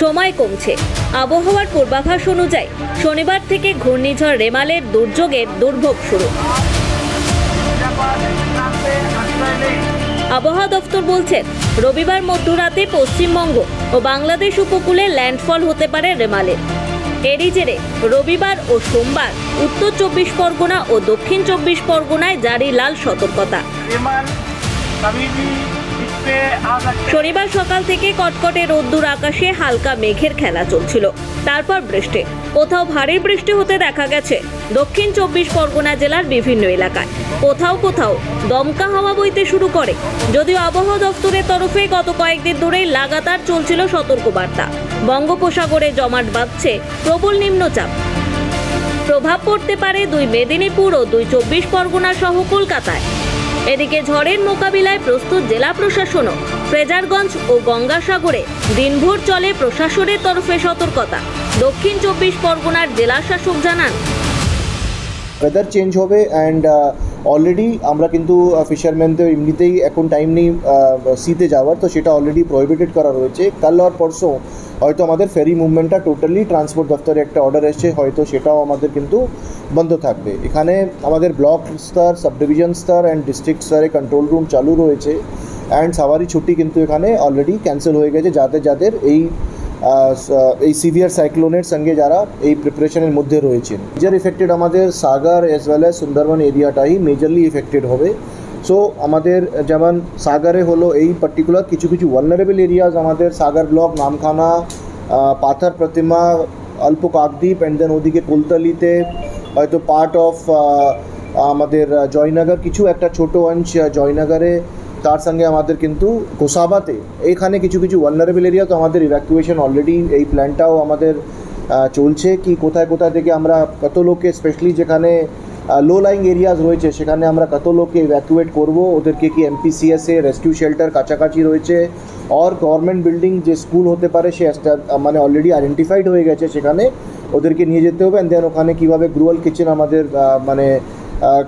সময় কমছে। আবহাওয়ার পূর্বাভাস অনুযায়ী শনিবার থেকে ঘূর্ণিঝড় রেমালের দুর্যোগের দুর্ভোগ শুরু। আবহাওয়া দফতর বলছেন, রবিবার মধ্যরাতে পশ্চিমবঙ্গ ও বাংলাদেশ উপকূলে ল্যান্ডফল হতে পারে রেমালের। এরই জেরে রবিবার ও সোমবার উত্তর 24 পরগনা ও দক্ষিণ 24 পরগনায় জারি লাল সতর্কতা। শনিবার সকাল থেকে কটকটে রোদ্দুর আকাশে হালকা মেঘের খেলা চলছিল, তারপর বৃষ্টি। কোথাও ভারী বৃষ্টি হতে দেখা গেছে দক্ষিণ 24 পরগনা জেলার বিভিন্ন এলাকায়। কোথাও কোথাও দমকা হাওয়া বইতে শুরু করে। যদিও আবহাওয়া দফতরের তরফে গত কয়েকদিন ধরেই লাগাতার চলছিল সতর্কবার্তা। বঙ্গোপসাগরে জমাট বাঁধছে প্রবল নিম্নচাপ। প্রভাব পড়তে পারে 2 মেদিনীপুর ও 2 24 পরগনা সহ কলকাতায়। এদিকে ঝড়ের মোকাবিলায় প্রস্তুত জেলা প্রশাসনও। ফ্রেজারগঞ্জ ও গঙ্গাসাগরে দিনভর চলে প্রশাসনের তরফে সতর্কতা। দক্ষিণ 24 পরগনার জেলা শাসক জানান, ওয়েদার চেঞ্জ হবে অ্যান্ড অলরেডি আমরা কিন্তু ফিশারম্যানদের এমনিতেই এখন টাইম নেই সিতে যাওয়ার, তো সেটা অলরেডি প্রহিবিটেড করা রয়েছে। কাল আর পরশু হয়তো আমাদের ফেরি মুভমেন্টটা টোটালি ট্রান্সপোর্ট দপ্তরে একটা অর্ডার এসছে, হয়তো সেটাও আমাদের কিন্তু বন্ধ থাকবে। এখানে আমাদের ব্লক স্তর, সাব ডিভিশন স্তর অ্যান্ড ডিস্ট্রিক্ট স্তরে কন্ট্রোল রুম চালু রয়েছে অ্যান্ড সবারই ছুটি কিন্তু এখানে অলরেডি ক্যান্সেল হয়ে গেছে, যাদের এই সিভিয়ার সাইক্লোনের সঙ্গে যারা এই প্রিপারেশনের মধ্যে রয়েছেন। মেজর ইফেক্টেড আমাদের Sagar as well as Sundarban এরিয়াটাই মেজরলি ইফেক্টেড হবে। সো আমাদের যেমন সাগরে হলো এই পার্টিকুলার কিছু ভালনারেবল এরিয়াজ আমাদের সাগর ব্লক, নামখানা, পাথর প্রতিমা, অল্প কাকদ্বীপ অ্যান্ড দেন ওদিকে কুলতলিতে হয়তো পার্ট অফ আমাদের জয়নগর, কিছু একটা ছোটো অংশ জয়নগরে, তার সঙ্গে আমাদের কিন্তু গোসাবাতে এইখানে কিছু ভালনারেবল এরিয়া। তো আমাদের ইভ্যাকুয়েশন অলরেডি এই প্ল্যানটাও আমাদের চলছে কি কোথায় থেকে আমরা কত লোককে, স্পেশালি যেখানে লো লাইং এরিয়াজ রয়েছে সেখানে আমরা কত লোককে ইভ্যাকুয়েট করব, ওদেরকে কি এমপিসিএসে রেস্কিউ শেল্টার কাছাকাছি রয়েছে আর গভর্নমেন্ট বিল্ডিং যে স্কুল হতে পারে সে মানে অলরেডি আইডেন্টিফাইড হয়ে গেছে, সেখানে ওদেরকে নিয়ে যেতে হবে। অ্যান্ড দেন ওখানে কীভাবে গ্রুয়াল কিচেন আমাদের মানে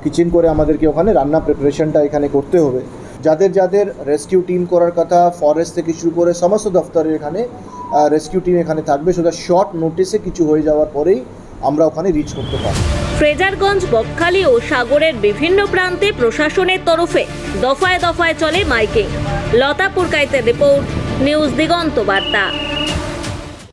কিচেন করে আমাদেরকে ওখানে রান্না প্রিপারেশনটা এখানে করতে হবে। যাদের রেস্কিউ টিম করার কথা, ফরেস্ট থেকে শুরু করে সমস্ত দফতরের এখানে রেস্কিউ টিম এখানে থাকবে, সেটা শর্ট নোটিসে কিছু হয়ে যাওয়ার পরেই আমরা ওখানে রিচ করতে পারব। ফ্রেজারগঞ্জ, বকখালি ও সাগরের বিভিন্ন প্রান্তে প্রশাসনের তরফে দফায় দফায় চলে মাইকিং। লতা পুরকাইতের রিপোর্ট, নিউজ দিগন্ত বার্তা।